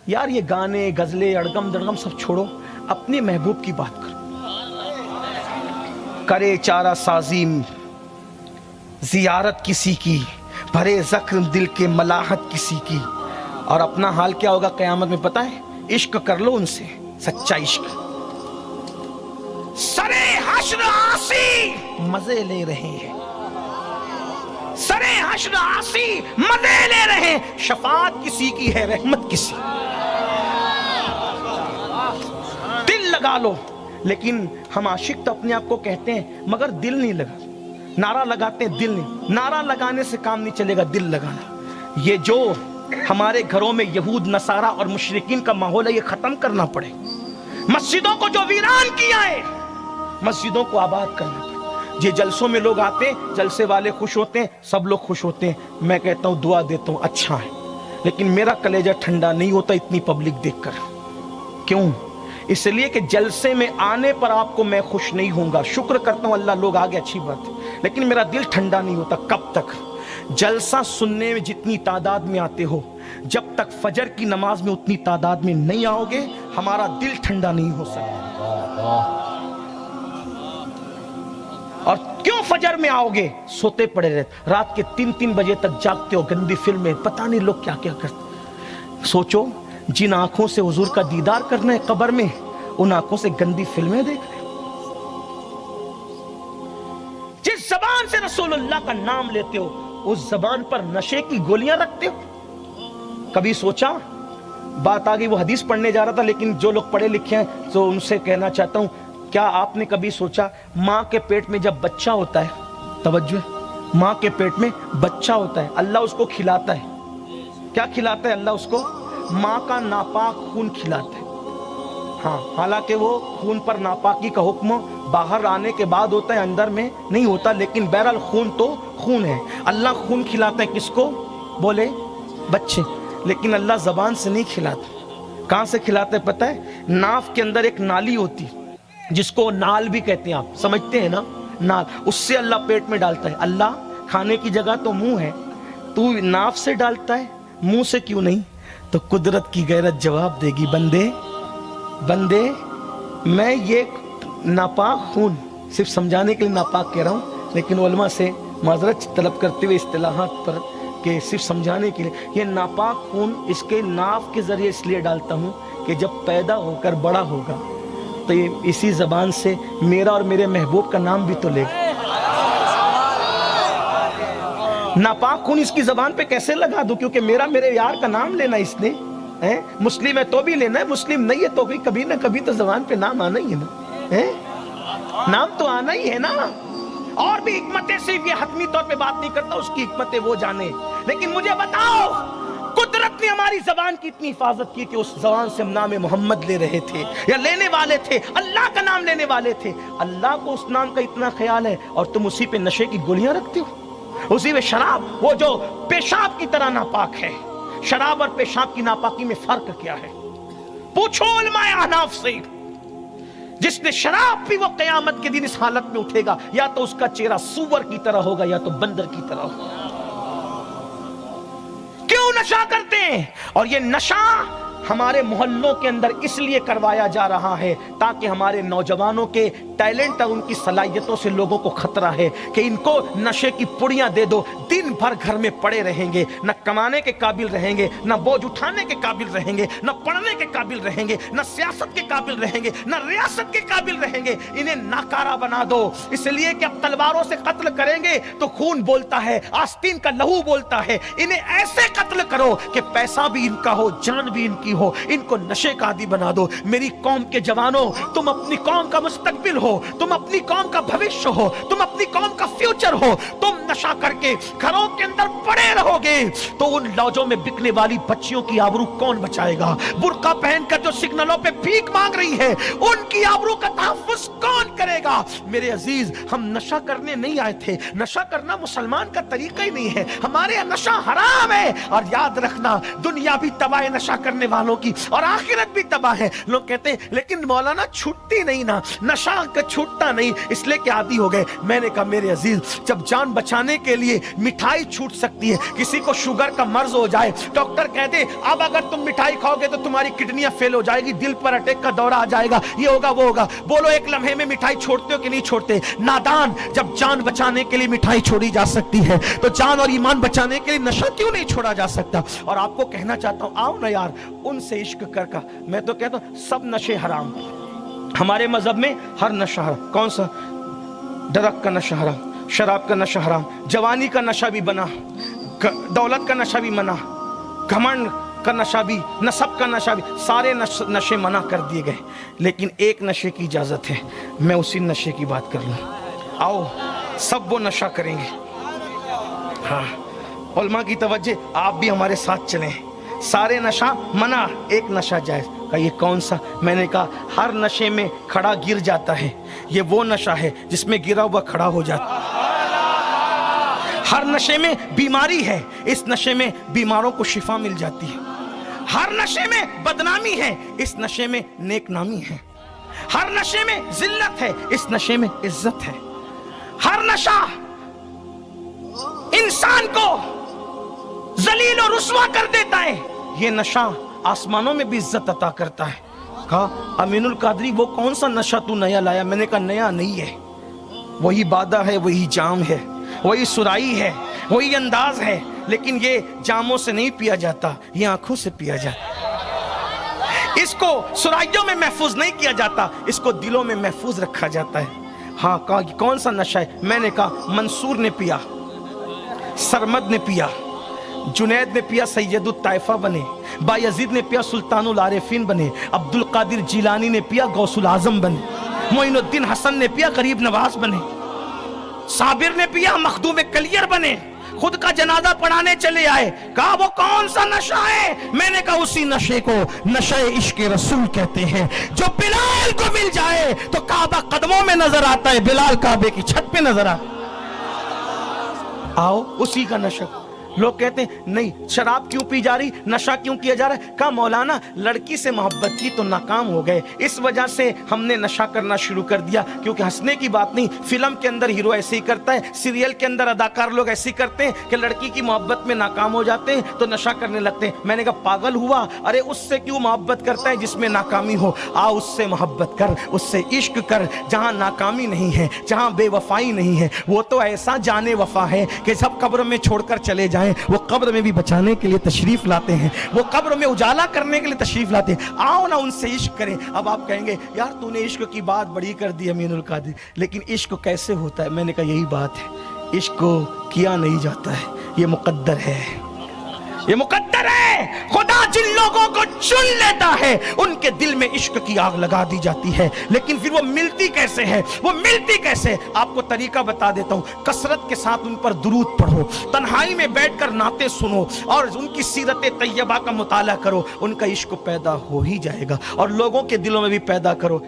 यार ये गाने गजलें अड़गम दड़गम सब छोड़ो, अपने महबूब की बात करो। करे चारा साजीम जियारत किसी की, भरे जख्म दिल के मलाहत किसी की। और अपना हाल क्या होगा क़यामत में पता है? इश्क कर लो उनसे, सच्चा इश्क। सरे हश्र आसी मजे ले रहे हैं, सरे हश्र आसी मजे ले रहे हैं, शफाअत किसी की है रहमत किसी। दिल लगा लो, लेकिन हम आशिक तो अपने आप को कहते हैं मगर दिल नहीं लगा। नारा लगाते हैं, दिल नहीं। नारा लगाने से काम नहीं चलेगा, दिल लगाना। ये जो हमारे घरों में यहूद नसारा और मुशरिकीन का माहौल है, ये खत्म करना पड़े। मस्जिदों को जो वीरान किया है, मस्जिदों को आबाद करना पड़े। ये जलसों में लोग आते हैं, जलसे वाले खुश होते हैं, सब लोग खुश होते हैं, मैं कहता हूँ दुआ देता हूँ अच्छा है, लेकिन मेरा कलेजा ठंडा नहीं होता इतनी पब्लिक देखकर। क्यों? इसलिए कि जलसे में आने पर आपको मैं खुश नहीं होऊंगा, शुक्र करता हूं अल्लाह लोग आ गए अच्छी बात है, लेकिन मेरा दिल ठंडा नहीं होता। कब तक? जलसा सुनने में जितनी तादाद में आते हो, जब तक फजर की नमाज में उतनी तादाद में नहीं आओगे, हमारा दिल ठंडा नहीं हो सकता। और क्यों फजर में आओगे? सोते पड़े रहते, रात के 3-3 बजे तक जागते हो, गंदी फिल्में, पता नहीं लोग क्या क्या करते। सोचो, जिन आंखों से हुजूर का दीदार करना है कब्र में, उन आंखों से गंदी फिल्में देख रहे हो। जिस जबान से रसूलुल्लाह का नाम लेते हो, उस जबान पर नशे की गोलियां रखते हो। कभी सोचा? बात आ गई, वो हदीस पढ़ने जा रहा था, लेकिन जो लोग पढ़े लिखे हैं तो उनसे कहना चाहता हूं, क्या आपने कभी सोचा मां के पेट में जब बच्चा होता है, तवज्जो, मां के पेट में बच्चा होता है, अल्लाह उसको खिलाता है। क्या खिलाता है अल्लाह उसको? माँ का नापाक खून खिलाते हैं। हाँ, हालांकि वो खून पर नापाकी का हुक्म बाहर आने के बाद होता है, अंदर में नहीं होता, लेकिन बहरहाल खून तो खून है। अल्लाह खून खिलाता है किसको? बोले बच्चे। लेकिन अल्लाह जबान से नहीं खिलाता। कहाँ से खिलाता है पता है? नाफ के अंदर एक नाली होती है, जिसको नाल भी कहते हैं, आप समझते हैं ना, नाल, उससे अल्लाह पेट में डालता है। अल्लाह खाने की जगह तो मुंह है, तू नाफ से डालता है, मुंह से क्यों नहीं? तो कुदरत की गैरत जवाब देगी, बंदे बंदे, मैं ये नापाक खून सिर्फ समझाने के लिए नापाक कह रहा हूँ, लेकिन उलमा से माजरत तलब करते हुए इस्तिलाहात पर कि सिर्फ समझाने के लिए, ये नापाक खून इसके नाफ के जरिए इसलिए डालता हूँ कि जब पैदा होकर बड़ा होगा तो ये इसी जबान से मेरा और मेरे महबूब का नाम भी तो लेगा। नापाक खून इसकी जबान पे कैसे लगा दूं? क्योंकि मेरे यार का नाम लेना इसने है। मुस्लिम है तो भी लेना है, मुस्लिम नहीं है तो भी कभी ना कभी तो जबान पे नाम आना ही है ना, है? नाम तो आना ही है ना। और भी हिकमतें, सिर्फ ये हतमी तौर पे बात नहीं करता, उसकी हिकमतें वो जाने। लेकिन मुझे बताओ, कुदरत ने हमारी जबान की इतनी हिफाजत की कि उस जबान से हम नाम मोहम्मद ले रहे थे या लेने वाले थे, अल्लाह का नाम लेने वाले थे। अल्लाह को उस नाम का इतना ख्याल है और तुम उसी पे नशे की गोलियां रखते हो, उसी में शराब, वो जो पेशाब की तरह नापाक है। शराब और पेशाब की नापाकी में फर्क क्या है? पूछो उलमाए अहनाफ से। जिसने शराब पी वो कयामत के दिन इस हालत में उठेगा, या तो उसका चेहरा सूअर की तरह होगा या तो बंदर की तरह होगा। क्यों नशा करते हैं? और ये नशा हमारे मोहल्लों के अंदर इसलिए करवाया जा रहा है ताकि हमारे नौजवानों के टैलेंट और उनकी सलाहियतों से लोगों को खतरा है कि इनको नशे की पुड़ियां दे दो, दिन भर घर में पड़े रहेंगे, न कमाने के काबिल रहेंगे, न बोझ उठाने के काबिल रहेंगे, न पढ़ने के काबिल रहेंगे, न सियासत के काबिल रहेंगे, न रियासत के काबिल रहेंगे। इन्हें नाकारा बना दो, इसलिए कि अब तलवारों से कत्ल करेंगे तो खून बोलता है, आस्तीन का लहू बोलता है। इन्हें ऐसे कत्ल करो कि पैसा भी इनका हो, जान भी इनकी हो, इनको नशे का आदी बना दो। मेरी कौम के जवानों, तुम अपनी कौम का मुस्तकबिल हो, तुम अपनी कौम का भविष्य हो, तुम अपनी कौम का फ्यूचर हो। तुम नशा करके घरों के अंदर पड़े रहोगे तो उन लॉजों में बिकने वाली बच्चियों की आबरू कौन बचाएगा? बुर्का पहनकर जो सिग्नलों पे भीख मांग रही है, उनकी आबरू का तहफ्फुज कौन करेगा? मेरे अजीज, हम नशा करने नहीं आए थे। नशा करना मुसलमान का तरीका ही नहीं है, हमारे यहाँ नशा हराम है। और याद रखना, दुनिया भी तबाह है नशा करने वालों की और आखिरत भी तबाह है। लोग कहते हैं लेकिन मौलाना छुट्टी नहीं ना, नशा इश्क छूटता नहीं, इसलिए कि आदी हो गए। मैंने कहा मेरे अजीज, जब जान बचाने के लिए मिठाई छूट सकती है, किसी को शुगर का मर्ज हो जाए, डॉक्टर कहते अब अगर तुम मिठाई खाओगे तो तुम्हारी किडनियां फेल हो जाएगी, दिल पर अटैक का दौरा आ जाएगा, ये होगा वो होगा, बोलो एक लम्हे में मिठाई छोड़ते हो कि नहीं छोड़ते? नादान, जब जान बचाने के लिए मिठाई छोड़ी जा सकती है तो जान और ईमान बचाने के लिए नशा क्यों नहीं छोड़ा जा सकता? और आपको कहना चाहता हूं, आओ ना यार उनसे इश्क कर का। मैं तो कहता हूं सब नशे हराम, हमारे मजहब में हर नशा हराम। कौन सा? ड्रग का नशा हराम, शराब का नशा हराम, जवानी का नशा भी बना, दौलत का नशा भी मना, घमंड का नशा भी, नसब का नशा भी, सारे नशे मना कर दिए गए। लेकिन एक नशे की इजाजत है, मैं उसी नशे की बात कर लूं। आओ सब वो नशा करेंगे। हाँ, उलमा की तवज्जो, आप भी हमारे साथ चलें। सारे नशा मना, एक नशा जायज। का ये कौन सा? मैंने कहा हर नशे में खड़ा गिर जाता है, ये वो नशा है जिसमें गिरा हुआ खड़ा हो जाता है। हर नशे में बीमारी है, इस नशे में बीमारों को शिफा मिल जाती है। हर नशे में बदनामी है, इस नशे में नेकनामी है। हर नशे में जिल्लत है, इस नशे में इज्जत है। हर नशा इंसान को जलील और रुस्वा कर देता है, ये नशा आसमानों में भी इज्जत अता करता है। कहा अमीनुल कादरी वो कौन सा नशा तू नया लाया? मैंने कहा नया नहीं है, वही बादा है, वही जाम है, वही सुराई है, वही अंदाज है, लेकिन ये जामों से नहीं पिया जाता, ये आंखों से पिया जाता। इसको सुराइयों में महफूज नहीं किया जाता, इसको दिलों में महफूज रखा जाता है। हाँ, कहा कौन सा नशा है? मैंने कहा मंसूर ने पिया, सरमद ने पिया, जुनैद ने पिया सैयदुत ताइफा बने, बायजीद ने पिया सुल्तानुल आरिफीन बने, अब्दुल कादिर जिलानी ने पिया गौसुल आजम बने, मोइनुद्दीन हसन ने पिया गरीब नवाज बने, साबिर ने पिया मखदूम कलियर बने, खुद का जनाजा पढ़ाने चले आए। कहा वो कौन सा नशा है? मैंने कहा उसी नशे को नशे इश्क रसूल कहते हैं, जो बिलाल को मिल जाए तो काबा कदमों में नजर आता है, बिलाल काबे की छत पे नजर आता। आओ उसी का नशा। लोग कहते हैं नहीं शराब क्यों पी जा रही, नशा क्यों किया जा रहा है? कहा मौलाना लड़की से मोहब्बत की तो नाकाम हो गए, इस वजह से हमने नशा करना शुरू कर दिया। क्योंकि हंसने की बात नहीं, फिल्म के अंदर हीरो ऐसे ही करता है, सीरियल के अंदर अदाकार लोग ऐसे ही करते हैं कि लड़की की मोहब्बत में नाकाम हो जाते हैं तो नशा करने लगते हैं। मैंने कहा पागल हुआ, अरे उससे क्यों मोहब्बत करता है जिसमें नाकामी हो? आ उससे मोहब्बत कर, उससे इश्क कर जहां नाकामी नहीं है, जहां बेवफाई नहीं है। वो तो ऐसा जाने वफा है कि सब कब्र में छोड़कर चले जाएं, वो कब्र में भी बचाने के लिए तशरीफ लाते हैं, वो कब्र में उजाला करने के लिए तशरीफ लाते हैं। आओ ना उनसे इश्क करें। अब आप कहेंगे यार तूने इश्क की बात बड़ी कर दी अमीनुल कादिर, लेकिन इश्क कैसे होता है? मैंने कहा यही बात है, इश्क को किया नहीं जाता है, ये मुकद्दर है, ये मुकद्दर है। खुदा जिन लोगों को चुन लेता है उनके दिल में इश्क की आग लगा दी जाती है, लेकिन फिर वो मिलती कैसे है? वो मिलती कैसे? आपको तरीका बता देता हूं। कसरत के साथ उन पर दुरूद पढ़ो, तन्हाई में बैठकर नाते सुनो और उनकी सीरत तैयबा का मुताला करो, उनका इश्क पैदा हो ही जाएगा और लोगों के दिलों में भी पैदा करो।